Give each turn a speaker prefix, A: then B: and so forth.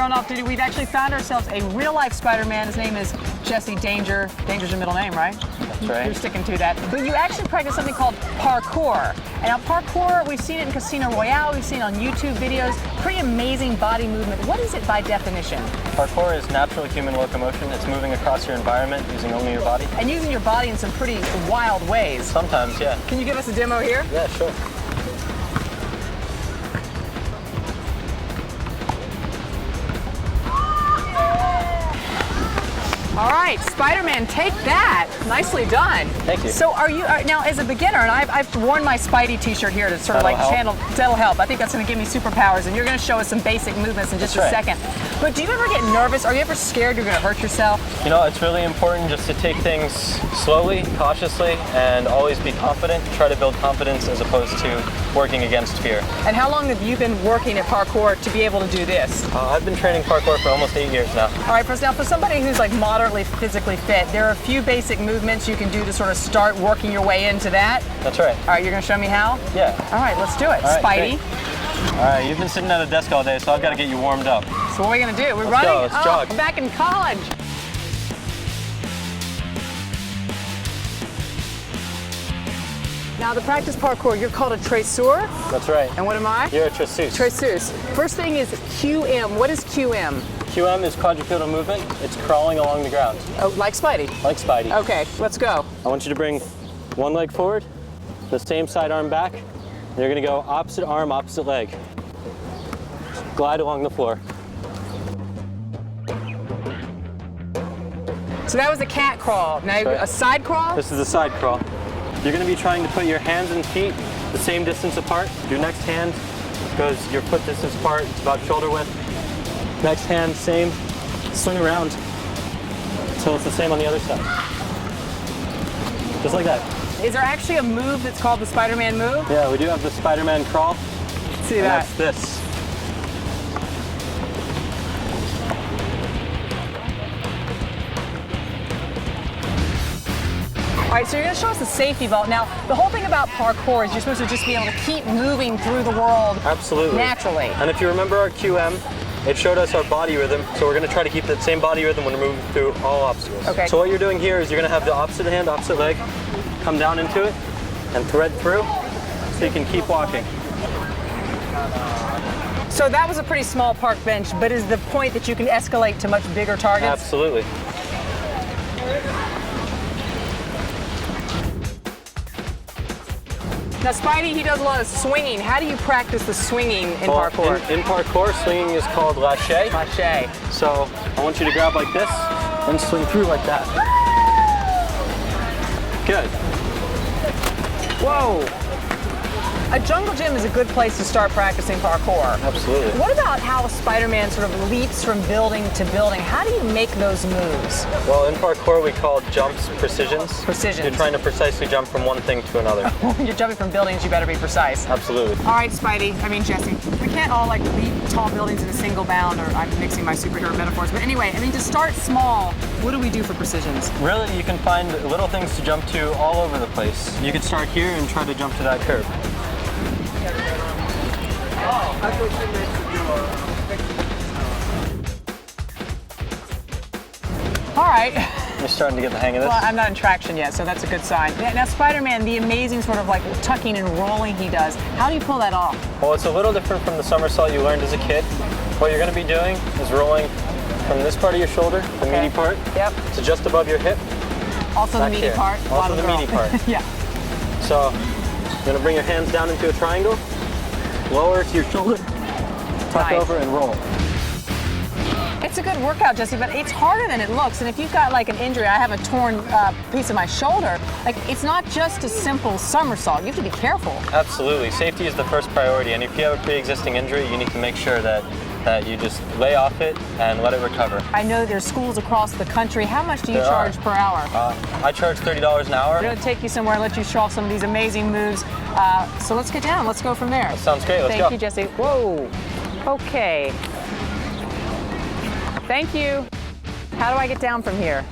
A: on off duty. We've actually found ourselves a real-life Spider-Man. His name is Jesse Danger. Danger's your middle name, right?
B: That's right.
A: You're sticking to that. But you actually practice something called parkour. And now parkour, we've seen it in Casino Royale, we've seen it on YouTube videos. Pretty amazing body movement. What is it by definition?
B: Parkour is natural human locomotion. It's moving across your environment using only your body.
A: And using your body in some pretty wild ways.
B: Sometimes, yeah.
A: Can you give us a demo here?
B: Yeah, sure.
A: All right, Spider-Man, take that. Nicely done.
B: Thank you.
A: So are you, now as a beginner, and I've worn my Spidey t-shirt here to sort of like channel, that'll help. I think that's gonna give me superpowers, and you're gonna show us some basic movements in just a second. But do you ever get nervous? Are you ever scared you're gonna hurt yourself?
B: You know, it's really important just to take things slowly, cautiously, and always be confident. Try to build confidence as opposed to working against fear.
A: And how long have you been working at parkour to be able to do this?
B: I've been training parkour for almost 8 years now.
A: All right, now for somebody who's like moderately physically fit, there are a few basic movements you can do to sort of start working your way into that.
B: That's right.
A: All right, you're gonna show me how?
B: Yeah.
A: All right, let's do it.
B: All right,
A: Spidey.
B: great. All right, you've been sitting at a desk all day, so I've got to get you warmed up.
A: So what are we gonna do? We're
B: Let's
A: running?
B: go, let's jog.
A: I'm back in college. Now, to practice parkour, you're called a traceur.
B: That's right.
A: And what am I?
B: You're a traceur.
A: Traceurs. First thing is QM. What is QM?
B: QM is quadrupedal movement. It's crawling along the ground.
A: Oh, like Spidey?
B: Like Spidey.
A: Okay, let's go.
B: I want you to bring one leg forward, the same side arm back. And you're gonna go opposite arm, opposite leg. Glide along the floor.
A: So that was a cat crawl. Now a side crawl?
B: This is a side crawl. You're gonna be trying to put your hands and feet the same distance apart. Your next hand goes your foot distance apart. It's about shoulder width. Next hand, same. Swing around until it's the same on the other side. Just like that.
A: Is there actually a move that's called the Spider-Man move?
B: Yeah, we do have the Spider-Man crawl.
A: Let's see that.
B: That's this.
A: All right, so you're gonna show us the safety belt. Now, the whole thing about parkour is you're supposed to just be able to keep moving through the world
B: Absolutely.
A: naturally.
B: And if you remember our QM, it showed us our body rhythm, so we're gonna try to keep that same body rhythm when we're moving through all obstacles.
A: Okay.
B: So what you're doing here is you're gonna have the opposite hand, opposite leg, come down into it, and thread through, so you can keep walking.
A: So that was a pretty small park bench, but is the point that you can escalate to much bigger targets?
B: Absolutely.
A: Now, Spidey, he does a lot of swinging. How do you practice the swinging in parkour?
B: In parkour, swinging is called lâcher.
A: Lâcher.
B: So I want you to grab like this and swing through like that. Good.
A: Whoa. A jungle gym is a good place to start practicing parkour.
B: Absolutely.
A: What about how Spider-Man sort of leaps from building to building? How do you make those moves?
B: Well, in parkour, we call jumps precisions.
A: Precisions.
B: You're trying to precisely jump from one thing to another.
A: When you're jumping from buildings, you better be precise.
B: Absolutely.
A: All right, Spidey, Jesse, we can't all like leap tall buildings in a single bound, or I'm mixing my superhero metaphors, but anyway, to start small, what do we do for precisions?
B: Really, you can find little things to jump to all over the place. You could start here and try to jump to that curb.
A: All right.
B: You're starting to get the hang of this.
A: Well, I'm not in traction yet, so that's a good sign. Now, Spider-Man, the amazing sort of like tucking and rolling he does, how do you pull that off?
B: Well, it's a little different from the somersault you learned as a kid. What you're going to be doing is rolling from this part of your shoulder, the meaty part, to just above your hip.
A: Also the meaty part.
B: Also the meaty part.
A: Yeah.
B: So you're going to bring your hands down into a triangle, lower to your shoulder, tuck over and roll.
A: It's a good workout, Jesse, but it's harder than it looks. And if you've got like an injury, I have a torn piece of my shoulder, like it's not just a simple somersault. You have to be careful.
B: Absolutely. Safety is the first priority. And if you have a pre-existing injury, you need to make sure that you just lay off it and let it recover.
A: I know there's schools across the country. How much do you charge per hour?
B: I charge $30 an hour.
A: We're going to take you somewhere and let you show off some of these amazing moves. So let's get down. Let's go from there.
B: That sounds great. Let's go.
A: Thank you, Jesse. Whoa. Okay. Thank you. How do I get down from here?